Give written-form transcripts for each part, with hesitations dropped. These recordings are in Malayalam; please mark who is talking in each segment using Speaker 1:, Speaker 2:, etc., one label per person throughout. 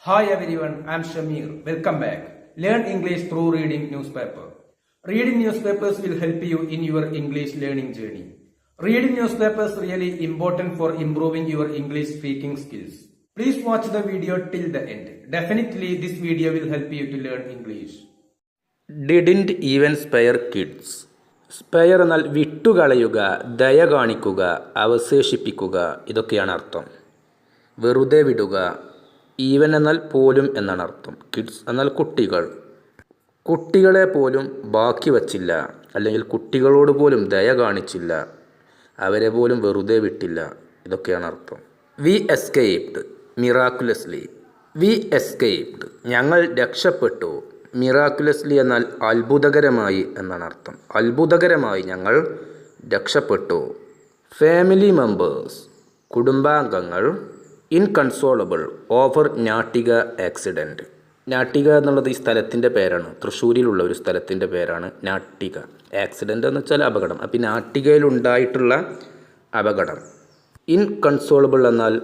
Speaker 1: Hi everyone, I am Shamir. Welcome back. Learn English through reading newspaper. Reading newspapers will help you in your English learning journey. Reading newspapers really important for improving your English speaking skills. Please watch the video till the end. Definitely this video will help you to learn English.
Speaker 2: Didn't even spare kids. Spare എന്നാൽ വിട്ടുകളയുക, ദയ കാണിക്കുക, അവശേഷിപ്പിക്കുക, ഇതൊക്കെയാണ് അർത്ഥം. വെറുതെ വിടുക. ഈവൻ എന്നാൽ പോലും എന്നാണ് അർത്ഥം. കിഡ്സ് എന്നാൽ കുട്ടികൾ. കുട്ടികളെ പോലും ബാക്കി വച്ചില്ല, അല്ലെങ്കിൽ കുട്ടികളോട് പോലും ദയ കാണിച്ചില്ല, അവരെ പോലും വെറുതെ വിട്ടില്ല, ഇതൊക്കെയാണ് അർത്ഥം. We escaped miraculously. We escaped ഞങ്ങൾ രക്ഷപ്പെട്ടു. മിറാക്കുലസ്ലി എന്നാൽ അത്ഭുതകരമായി എന്നാണ് അർത്ഥം. അത്ഭുതകരമായി ഞങ്ങൾ രക്ഷപ്പെട്ടു. ഫാമിലി മെമ്പേഴ്സ് കുടുംബാംഗങ്ങൾ. ഇൻകൺസോളബിൾ ഓവർ നാട്ടിക ആക്സിഡൻറ്റ്. നാട്ടിക എന്നുള്ളത് ഈ സ്ഥലത്തിൻ്റെ പേരാണ്. തൃശ്ശൂരിലുള്ള ഒരു സ്ഥലത്തിൻ്റെ പേരാണ് നാട്ടിക. ആക്സിഡൻ്റ് എന്ന് വെച്ചാൽ അപകടം. അപ്പോൾ നാട്ടികയിലുണ്ടായിട്ടുള്ള അപകടം. ഇൻകൺസോളബിൾ എന്നാൽ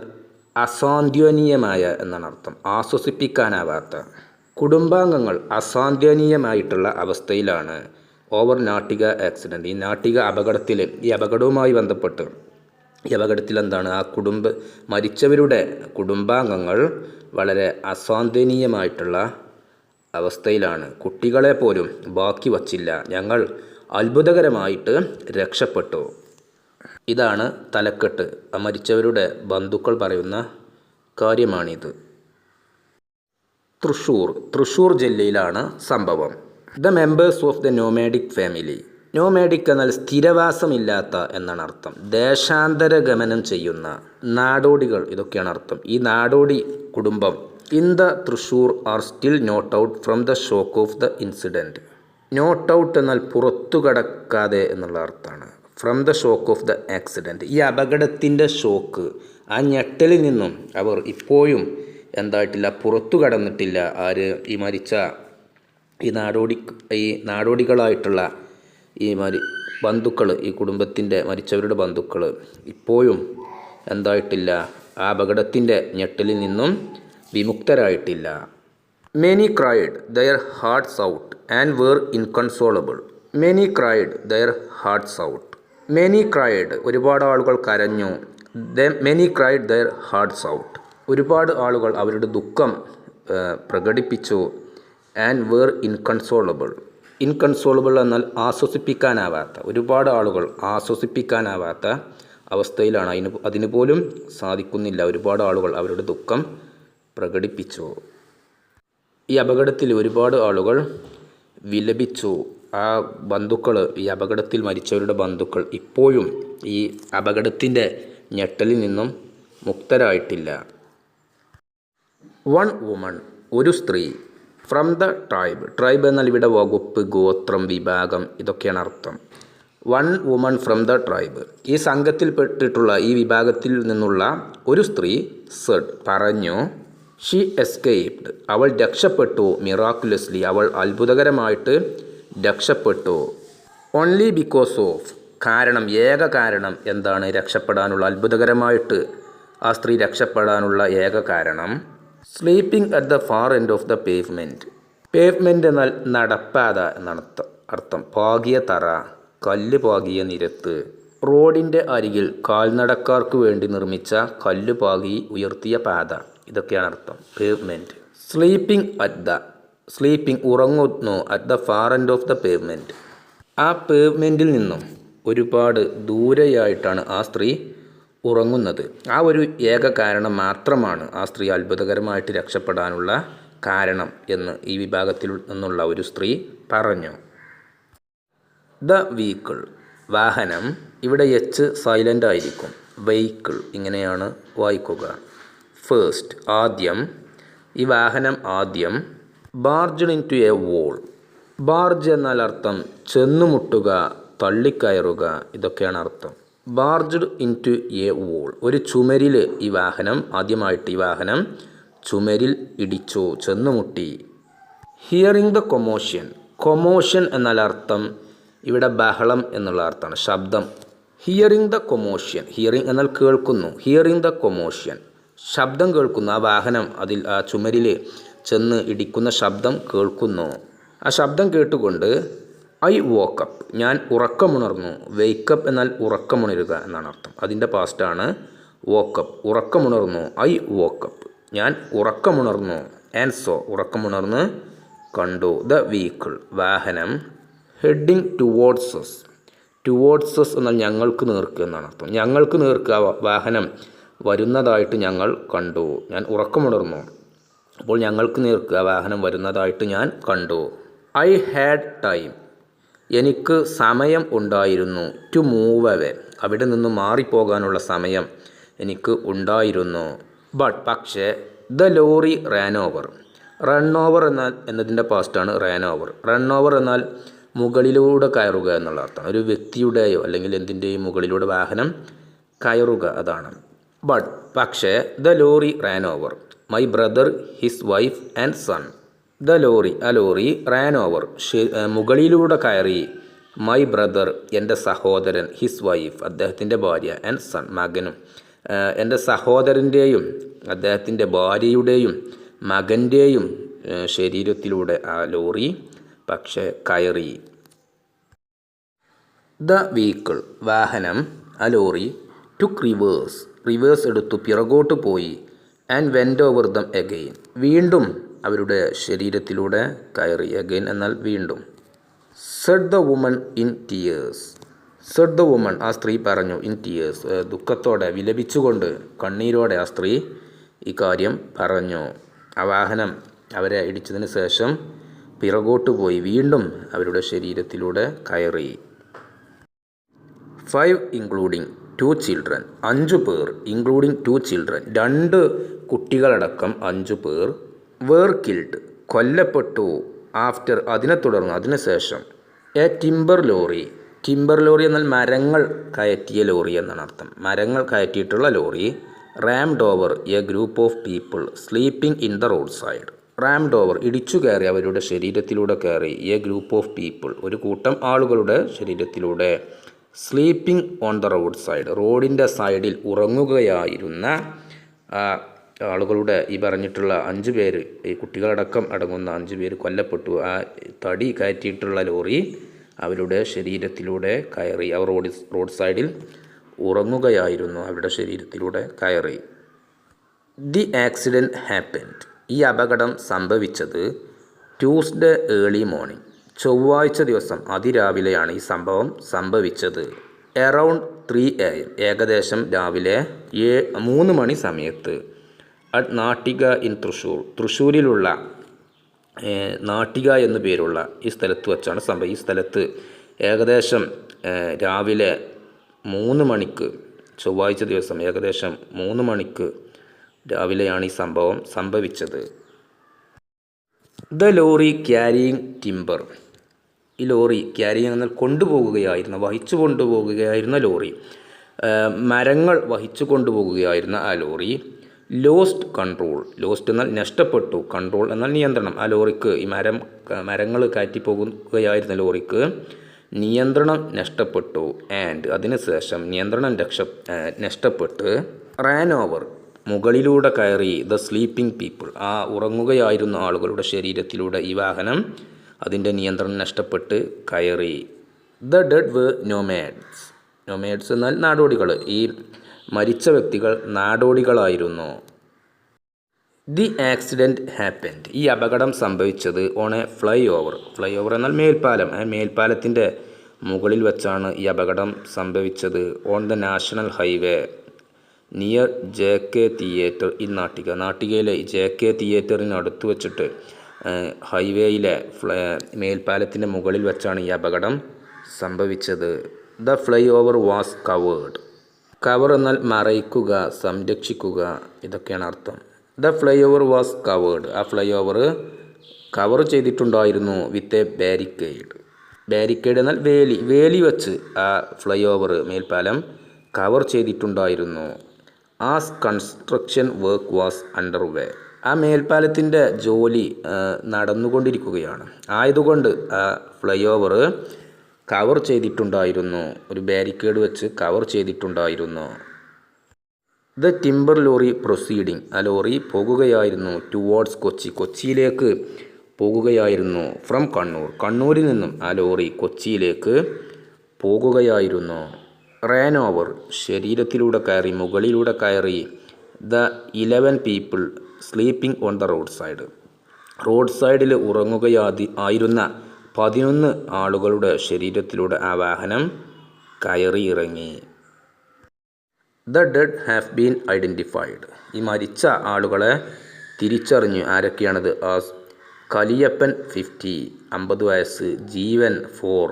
Speaker 2: അസാന്ത്വനീയമായ എന്നാണ് അർത്ഥം. ആശ്വസിപ്പിക്കാനാവാത്ത. കുടുംബാംഗങ്ങൾ അസാന്ത്വനീയമായിട്ടുള്ള അവസ്ഥയിലാണ്. Over Nattika accident. ഈ നാട്ടിക അപകടത്തിൽ, ഈ അപകടവുമായി ബന്ധപ്പെട്ട് ഈ അപകടത്തിൽ എന്താണ്, ആ മരിച്ചവരുടെ കുടുംബാംഗങ്ങൾ വളരെ അസാന്ത്വനീയമായിട്ടുള്ള അവസ്ഥയിലാണ്. കുട്ടികളെ പോലും ബാക്കി വച്ചില്ല, ഞങ്ങൾ അത്ഭുതകരമായിട്ട് രക്ഷപ്പെട്ടു. ഇതാണ് തലക്കെട്ട്. മരിച്ചവരുടെ ബന്ധുക്കൾ പറയുന്ന കാര്യമാണിത്. തൃശ്ശൂർ ജില്ലയിലാണ് സംഭവം. The members of the nomadic family. Nomadic എന്നാൽ സ്ഥിരവാസമില്ലാത്ത എന്നാണ് അർത്ഥം. ദേശാന്തര ഗമനം ചെയ്യുന്ന നാടോടികൾ, ഇതൊക്കെയാണ് അർത്ഥം. ഈ നാടോടി കുടുംബം in the Thrissur are still not out from the shock of the incident. Not out എന്നാൽ പുറത്തു കടക്കാതെ എന്നുള്ള അർത്ഥമാണ്. From the shock of the accident, ഈ അപകടത്തിൻ്റെ ഷോക്ക്, ആ ഞെട്ടലിൽ നിന്നും അവർ ഇപ്പോഴും എന്തായിട്ടില്ല, പുറത്തു കടന്നിട്ടില്ല. ആര്? ഈ മരിച്ച ഈ നാടോടികളായിട്ടുള്ള ഈ ബന്ധുക്കൾ, ഈ കുടുംബത്തിൻ്റെ മരിച്ചവരുടെ ബന്ധുക്കൾ ഇപ്പോഴും എന്തായിട്ടില്ല, ആ അപകടത്തിൻ്റെ ഞെട്ടലിൽ നിന്നും വിമുക്തരായിട്ടില്ല. Many cried their hearts out and were inconsolable. Many cried their hearts out. Many cried ഒരുപാട് ആളുകൾ കരഞ്ഞു. Many cried their hearts out ഒരുപാട് ആളുകൾ അവരുടെ ദുഃഖം പ്രകടിപ്പിച്ചു. And were ഇൻകൺസോളബിൾ. ഇൻകൺസോളബിൾ എന്നാൽ ആശ്വസിപ്പിക്കാനാവാത്ത. ഒരുപാട് ആളുകൾ ആശ്വസിപ്പിക്കാനാവാത്ത അവസ്ഥയിലാണ്. അതിന് പോലും സാധിക്കുന്നില്ല. ഒരുപാട് ആളുകൾ അവരുടെ ദുഃഖം പ്രകടിപ്പിച്ചു. ഈ അപകടത്തിൽ ഒരുപാട് ആളുകൾ വിലപിച്ചു. ആ ബന്ധുക്കൾ, ഈ അപകടത്തിൽ മരിച്ചവരുടെ ബന്ധുക്കൾ ഇപ്പോഴും ഈ അപകടത്തിൻ്റെ ഞെട്ടലിൽ നിന്നും മുക്തരായിട്ടില്ല. വൺ വുമൺ ഒരു സ്ത്രീ. From the tribe. ട്രൈബ് എന്നാൽ ഇവിടെ വകുപ്പ്, ഗോത്രം, വിഭാഗം, ഇതൊക്കെയാണ് അർത്ഥം. One woman from the tribe. ഈ സംഘത്തിൽപ്പെട്ടിട്ടുള്ള, ഈ വിഭാഗത്തിൽ നിന്നുള്ള ഒരു സ്ത്രീ സെഡ് പറഞ്ഞു. ഷീ എസ്കേപ്ഡ് അവൾ രക്ഷപ്പെട്ടു. മിറാക്കുലസ്ലി അവൾ അത്ഭുതകരമായിട്ട് രക്ഷപ്പെട്ടു. ഓൺലി ബിക്കോസ് ഓഫ് കാരണം, ഏക കാരണം എന്താണ് രക്ഷപ്പെടാനുള്ള, അത്ഭുതകരമായിട്ട് ആ സ്ത്രീ രക്ഷപ്പെടാനുള്ള ഏക കാരണം sleeping at the far end of the pavement. Pavement എന്നാൽ നടപ്പാത എന്നാണ് അർത്ഥം. പാകിയ തറ, കല്ല് പാകിയ നിരത്ത്. റോഡിൻ്റെ അരികിൽ കാൽനടക്കാർക്ക് വേണ്ടി നിർമ്മിച്ച കല്ല് പാകി ഉയർത്തിയ പാത, ഇതൊക്കെയാണ് അർത്ഥം. പേവ്മെൻറ്റ്. സ്ലീപ്പിംഗ് ഉറങ്ങുന്നു. At the far end of the pavement ആ പേവ്മെൻറ്റിൽ നിന്നും ഒരുപാട് ദൂരെയായിട്ടാണ് ആ സ്ത്രീ ഉറങ്ങുന്നത്. ആ ഒരു ഏക കാരണം മാത്രമാണ് ആ സ്ത്രീ അത്ഭുതകരമായിട്ട് രക്ഷപ്പെടാനുള്ള കാരണം എന്ന് ഈ വിഭാഗത്തിൽ നിന്നുള്ള ഒരു സ്ത്രീ പറഞ്ഞു. ദ വീക്കിൾ വാഹനം. ഇവിടെ എച്ച് സൈലൻ്റ് ആയിരിക്കും. വെഹിക്കിൾ ഇങ്ങനെയാണ് വായിക്കുക. ഫസ്റ്റ് ആദ്യം. ഈ വാഹനം ആദ്യം. Barged into a wall. Barge എന്നാൽ അർത്ഥം ചെന്നുമുട്ടുക, തള്ളിക്കയറുക, ഇതൊക്കെയാണ് അർത്ഥം. Barged into a wall ഒരു ചുമരിൽ ഈ വാഹനം ആദ്യമായിട്ട് ഈ വാഹനം ചുമരിൽ ഇടിച്ചു, ചെന്നുമുട്ടി. Hearing the കൊമോഷൻ. കൊമോഷൻ എന്നാൽ അർത്ഥം ഇവിടെ ബഹളം എന്നുള്ള അർത്ഥമാണ്, ശബ്ദം. Hearing the കൊമോഷൻ. ഹിയറിംഗ് എന്നാൽ കേൾക്കുന്നു. ഹിയറിംഗ് ദ കൊമോഷൻ ശബ്ദം കേൾക്കുന്നു. ആ വാഹനം ആ ചുമരിൽ ചെന്ന് ഇടിക്കുന്ന ശബ്ദം കേൾക്കുന്നു. ആ ശബ്ദം കേട്ടുകൊണ്ട് ഐ വോക്കപ്പ്, ഞാൻ ഉറക്കമുണർന്നു. വെയ്ക്കപ്പ് എന്നാൽ ഉറക്കമുണരുക എന്നാണ് അർത്ഥം. അതിൻ്റെ പാസ്റ്റാണ് വോക്കപ്പ്, ഉറക്കമുണർന്നു. ഐ വോക്കപ്പ്, ഞാൻ ഉറക്കമുണർന്നു. ആൻഡ് സോ, ഉറക്കമുണർന്ന് കണ്ടു. ദ വെഹിക്കിൾ, വാഹനം. Heading towards us, towards us എന്നാൽ ഞങ്ങൾക്ക് നേർക്ക് എന്നാണ് അർത്ഥം. ഞങ്ങൾക്ക് നേർക്ക് ആ വാഹനം വരുന്നതായിട്ട് ഞങ്ങൾ കണ്ടു. ഞാൻ ഉറക്കമുണർന്നു, അപ്പോൾ ഞങ്ങൾക്ക് നേർക്ക് ആ വാഹനം വരുന്നതായിട്ട് ഞാൻ കണ്ടു. ഐ ഹാഡ് ടൈം, എനിക്ക് സമയം ഉണ്ടായിരുന്നു. ടു മൂവ് അവേ, അവിടെ നിന്ന് മാറിപ്പോകാനുള്ള സമയം എനിക്ക് ഉണ്ടായിരുന്നു. ബട്ട്, പക്ഷേ, the lorry ran over. Run over എന്നതിൻ്റെ പാസ്റ്റാണ് റാൻ ഓവർ. റൺ ഓവർ എന്നാൽ മുകളിലൂടെ കയറുക എന്നുള്ള അർത്ഥം. ഒരു വ്യക്തിയുടെയോ അല്ലെങ്കിൽ എന്തിൻ്റെയും മുകളിലൂടെ വാഹനം കയറുക, അതാണ്. ബട്ട്, പക്ഷേ, the lorry ran over my brother, his wife and son. The lorry, ആ ലോറി, റാൻ ഓവർ മുകളിലൂടെ കയറി. മൈ ബ്രദർ, എൻ്റെ സഹോദരൻ, ഹിസ് വൈഫ് അദ്ദേഹത്തിൻ്റെ ഭാര്യ, ആൻഡ് സൺ മകനും. എൻ്റെ സഹോദരൻ്റെയും അദ്ദേഹത്തിൻ്റെ ഭാര്യയുടെയും മകൻ്റെയും ശരീരത്തിലൂടെ ആ ലോറി പക്ഷേ കയറി. ദ വെഹിക്കിൾ, വാഹനം, ആ ലോറി, ടുക്ക് റിവേഴ്സ്, റിവേഴ്സ് എടുത്തു, പിറകോട്ട് പോയി. And went over them again, വീണ്ടും അവരുടെ ശരീരത്തിലൂടെ കയറി. എഗെയിൻ എന്നാൽ വീണ്ടും. Said the woman in tears, said the woman, ആ സ്ത്രീ പറഞ്ഞു. ഇൻ ടിയേഴ്സ്, ദുഃഖത്തോടെ, വിലപിച്ചുകൊണ്ട്, കണ്ണീരോടെ ആ സ്ത്രീ ഈ കാര്യം പറഞ്ഞു. ആ വാഹനം അവരെ ഇടിച്ചതിന് ശേഷം പിറകോട്ട് പോയി, വീണ്ടും അവരുടെ ശരീരത്തിലൂടെ കയറി. 5 ഇൻക്ലൂഡിങ് 2 ചിൽഡ്രൻ, 5 പേർ. ഇൻക്ലൂഡിങ് 2 ചിൽഡ്രൻ, 2 കുട്ടികളടക്കം 5 പേർ. വേർ കിൽഡ്, കൊല്ലപ്പെട്ടു. ആഫ്റ്റർ, അതിനെ തുടർന്ന്, അതിനുശേഷം. A timber lorry, timber lorry എന്നാൽ മരങ്ങൾ കയറ്റിയ ലോറി എന്നാണ് അർത്ഥം. മരങ്ങൾ കയറ്റിയിട്ടുള്ള lorry. Rammed over a group of people sleeping in the road side. Rammed over, ഇടിച്ചു കയറി, അവരുടെ ശരീരത്തിലൂടെ കയറി. എ ഗ്രൂപ്പ് ഓഫ് പീപ്പിൾ, ഒരു കൂട്ടം ആളുകളുടെ ശരീരത്തിലൂടെ. Sleeping on the road side, റോഡിൻ്റെ സൈഡിൽ ഉറങ്ങുകയായിരുന്ന ആളുകളുടെ ഈ പറഞ്ഞിട്ടുള്ള 5 പേര്, ഈ കുട്ടികളടക്കം അടങ്ങുന്ന 5 പേര് കൊല്ലപ്പെട്ടു. ആ തടി കയറ്റിയിട്ടുള്ള ലോറി അവരുടെ ശരീരത്തിലൂടെ കയറി. അവർ റോഡ് സൈഡിൽ ഉറങ്ങുകയായിരുന്നു, അവരുടെ ശരീരത്തിലൂടെ കയറി. ദി ആക്സിഡൻറ്റ് ഹാപ്പൻഡ്, ഈ അപകടം സംഭവിച്ചത് ട്യൂസ്ഡേ ഏർലി മോർണിംഗ്, ചൊവ്വാഴ്ച ദിവസം അതിരാവിലെയാണ് ഈ സംഭവം സംഭവിച്ചത്. എറൗണ്ട് 3 AM, ഏകദേശം രാവിലെ 3 മണി സമയത്ത്. അറ്റ് നാട്ടിക ഇൻ തൃശ്ശൂർ, തൃശ്ശൂരിലുള്ള നാട്ടിക എന്നു പേരുള്ള ഈ സ്ഥലത്ത് വച്ചാണ് സംഭവം. ഈ സ്ഥലത്ത് ഏകദേശം രാവിലെ 3 മണിക്ക്, ചൊവ്വാഴ്ച ദിവസം ഏകദേശം 3 മണിക്ക് രാവിലെയാണ് ഈ സംഭവം സംഭവിച്ചത്. ദ ലോറി ക്യാരിയിങ് ടിമ്പർ, ഈ ലോറി ക്യാരിയിങ് എന്നാൽ കൊണ്ടുപോകുകയായിരുന്ന, വഹിച്ചു കൊണ്ടുപോകുകയായിരുന്ന ലോറി. മരങ്ങൾ വഹിച്ചു കൊണ്ടുപോകുകയായിരുന്ന ആ ലോറി. ലോസ്റ്റ് കൺട്രോൾ, ലോസ്റ്റ് എന്നാൽ നഷ്ടപ്പെട്ടു, കൺട്രോൾ എന്നാൽ നിയന്ത്രണം. ആ ലോറിക്ക്, ഈ മരങ്ങൾ കയറ്റി പോകുകയായിരുന്ന ലോറിക്ക് നിയന്ത്രണം നഷ്ടപ്പെട്ടു. ആൻഡ്, അതിനുശേഷം നിയന്ത്രണം നഷ്ടപ്പെട്ട്. റാൻ ഓവർ, മുകളിലൂടെ കയറി. ദ സ്ലീപ്പിംഗ് പീപ്പിൾ, ആ ഉറങ്ങുകയായിരുന്ന ആളുകളുടെ ശരീരത്തിലൂടെ ഈ വാഹനം അതിൻ്റെ നിയന്ത്രണം നഷ്ടപ്പെട്ട് കയറി. The dead were nomads, nomads എന്നാൽ നാടോടികൾ. ഈ മരിച്ച വ്യക്തികൾ നാടോടികളായിരുന്നു. ദി ആക്സിഡൻറ്റ് ഹാപ്പൻഡ്, ഈ അപകടം സംഭവിച്ചത് on a flyover, flyover എന്നാൽ മേൽപ്പാലം. ആ മേൽപ്പാലത്തിൻ്റെ മുകളിൽ വെച്ചാണ് ഈ അപകടം സംഭവിച്ചത്. On the national highway near JK theatre in Nattika, നാട്ടികയിലെ JK തിയേറ്ററിന് അടുത്ത് വെച്ചിട്ട് ഹൈവേയിലെ മേൽപ്പാലത്തിൻ്റെ മുകളിൽ വെച്ചാണ് ഈ അപകടം സംഭവിച്ചത്. The flyover was covered, cover എന്നാൽ മറയ്ക്കുക, സംരക്ഷിക്കുക, ഇതൊക്കെയാണ് അർത്ഥം. The flyover was covered, ആ ഫ്ലൈ ഓവർ കവർ ചെയ്തിട്ടുണ്ടായിരുന്നു. വിത്ത് എ ബാരിക്കേഡ്, ബാരിക്കേഡ് എന്നാൽ വേലി, വേലി വെച്ച് ആ ഫ്ലൈ ഓവർ മേൽപ്പാലം കവർ ചെയ്തിട്ടുണ്ടായിരുന്നു. As construction work was underway, ആ മേൽപ്പാലത്തിൻ്റെ ജോലി നടന്നുകൊണ്ടിരിക്കുകയാണ്. ആയതുകൊണ്ട് ആ ഫ്ലൈ ഓവർ കവർ ചെയ്തിട്ടുണ്ടായിരുന്നു, ഒരു ബാരിക്കേഡ് വെച്ച് കവർ ചെയ്തിട്ടുണ്ടായിരുന്നു. ദ ടിമ്പർ ലോറി പ്രൊസീഡിങ്, ആ ലോറി പോകുകയായിരുന്നു. ടുവേർഡ്സ് കൊച്ചി, കൊച്ചിയിലേക്ക് പോകുകയായിരുന്നു. ഫ്രം കണ്ണൂർ, കണ്ണൂരിൽ നിന്നും ആ ലോറി കൊച്ചിയിലേക്ക് പോകുകയായിരുന്നു. റാൻ ഓവർ, ശരീരത്തിലൂടെ കയറി, മുകളിലൂടെ കയറി. The 11 people sleeping on the road side, road സൈഡിൽ ഉറങ്ങുകയായിരുന്ന 11 ആളുകളുടെ ശരീരത്തിലൂടെ ആ വാഹനം കയറി ഇറങ്ങി. The dead have been identified, ഈ മരിച്ച ആളുകളെ തിരിച്ചറിഞ്ഞു. ആരൊക്കെയാണത്? ആസ് കലിയപ്പൻ 50, 50 വയസ്സ്, ജീവൻ 4,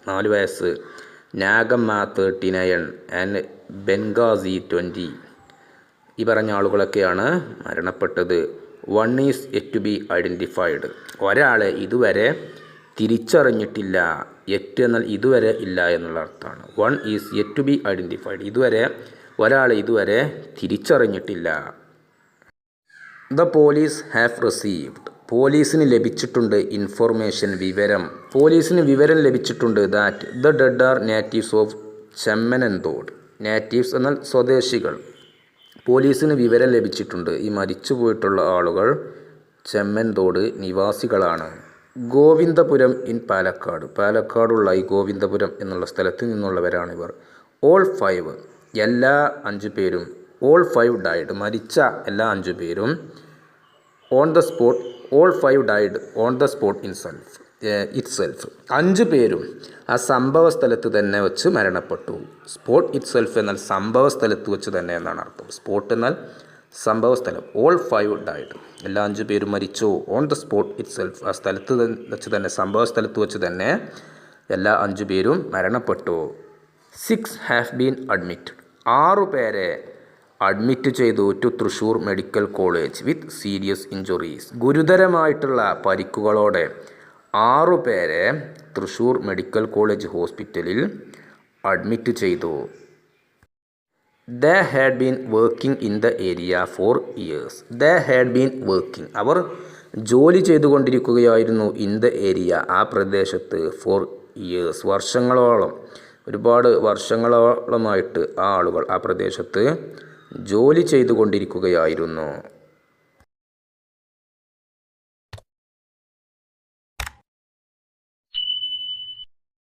Speaker 2: 4 വയസ്സ്, നാഗമ്മ 39 ആൻഡ് ബെൻഗാസി 20. ഈ പറഞ്ഞ ആളുകളൊക്കെയാണ് മരണപ്പെട്ടത്. 1 is yet to be identified, ഒരാളെ ഇതുവരെ തിരിച്ചറിഞ്ഞിട്ടില്ല. യെറ്റ് എന്നാൽ ഇതുവരെ ഇല്ല എന്നുള്ള അർത്ഥമാണ്. 1 is yet to be identified, ഇതുവരെ ഒരാളെ ഇതുവരെ തിരിച്ചറിഞ്ഞിട്ടില്ല. ദ പോലീസ് ഹാവ് റിസീവ്ഡ്, പോലീസിന് ലഭിച്ചിട്ടുണ്ട്. ഇൻഫോർമേഷൻ, വിവരം, പോലീസിന് വിവരം ലഭിച്ചിട്ടുണ്ട്. That the dead are natives of Chemmananthode, natives എന്നാൽ സ്വദേശികൾ. പോലീസിന് വിവരം ലഭിച്ചിട്ടുണ്ട്, ഈ മരിച്ചു പോയിട്ടുള്ള ആളുകൾ ചെമ്മൻതോട് നിവാസികളാണ്. ഗോവിന്ദപുരം ഇൻ പാലക്കാട്, പാലക്കാടുള്ള ഈ ഗോവിന്ദപുരം എന്നുള്ള സ്ഥലത്ത് നിന്നുള്ളവരാണിവർ. ഓൾ 5, എല്ലാ 5 പേരും. ഓൾ 5 ഡൈഡ്, മരിച്ച എല്ലാ 5 പേരും. On the spot, all 5 died on the spot itself, 5 പേരും ആ സംഭവ സ്ഥലത്ത് തന്നെ വെച്ച് മരണപ്പെട്ടു. സ്പോട്ട് ഇറ്റ്സെൽഫ് എന്നാൽ സംഭവ സ്ഥലത്ത് വെച്ച് തന്നെ എന്നാണ് അർത്ഥം. സ്പോട്ട് എന്നാൽ സംഭവ സ്ഥലം. ഓൾ 5 ഡൈഡ്, എല്ലാ 5 പേരും മരിച്ചു. ഓൺ ദ സ്പോട്ട് ഇറ്റ്സെൽഫ്, ആ സ്ഥലത്ത് വെച്ച് തന്നെ, സംഭവ സ്ഥലത്ത് വെച്ച് തന്നെ എല്ലാ 5 പേരും മരണപ്പെട്ടു. 6 ഹാവ് ബീൻ അഡ്മിറ്റഡ്, 6 പേരെ അഡ്മിറ്റ് ചെയ്തു. To Thrissur medical college with serious injuries, ഗുരുതരമായിട്ടുള്ള പരിക്കുകളോടെ 6 പേരെ തൃശ്ശൂർ മെഡിക്കൽ കോളേജ് ഹോസ്പിറ്റലിൽ അഡ്മിറ്റ് ചെയ്തു. They had been working in the area for years, they had been working, അവർ ജോലി ചെയ്തുകൊണ്ടിരിക്കുകയായിരുന്നു. ഇൻ ദ ഏരിയ, ആ പ്രദേശത്ത്. ഫോർ ഇയേഴ്സ്, വർഷങ്ങളോളം, ഒരുപാട് വർഷങ്ങളോളമായിട്ട് ആ ആളുകൾ ആ പ്രദേശത്ത് ജോലി ചെയ്തുകൊണ്ടിരിക്കുകയായിരുന്നു.